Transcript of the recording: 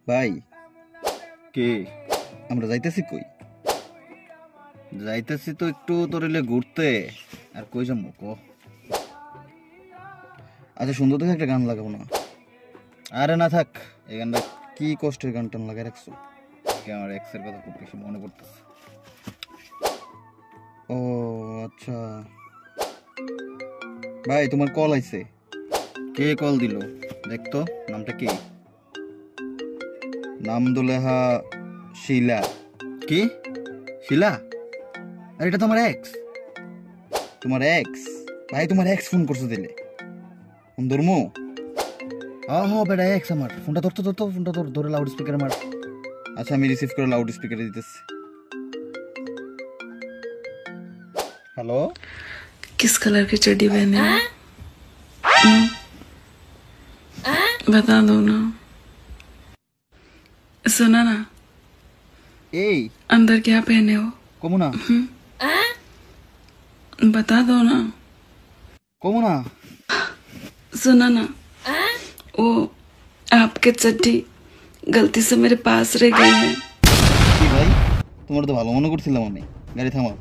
ভাই কে? আমরা যাইতেছি কই? যাইতেছি তো একটু তোরে ঘুরতে। আর কই যাবো ক? আচ্ছা সুন্দর দেখে একটা গান লাগাবো না? আরে না থাক, এই গানটা কি কষ্টের গান টান লাগাই রাখছো? আমার এক্সের কথা খুব বেশি মনে পড়তেছে। ও আচ্ছা ভাই, তোমার কল আইছে। কে কল দিল? দেখতো নামটা কি? নাম দুলেহা শিলা। কি? শিলা? আর এটা তো আমার এক্স। তোমার এক্স? ভাই তোমার এক্স ফোন করছো দিলে ফোন ধরমু? হ বেটা, এক্স আমার। ফোনটা ধরতো ফোনটা ধরে লাউড স্পিকার মার। আচ্ছা আমি রিসিভ করে লাউড স্পিকারে দিতেছি। हेलो। किस कलर की चड्डी पहने हो? बता दो ना। सुना ना, এই अंदर क्या पहने हो? কমু না बता दो ना। কমু না। सुना ना, वो आपके चड्डी गलती से मेरे पास रह गई है। কি ভাই, তোমার তো ভালো মনে করছিলাম আমি। গাড়ি থামাও।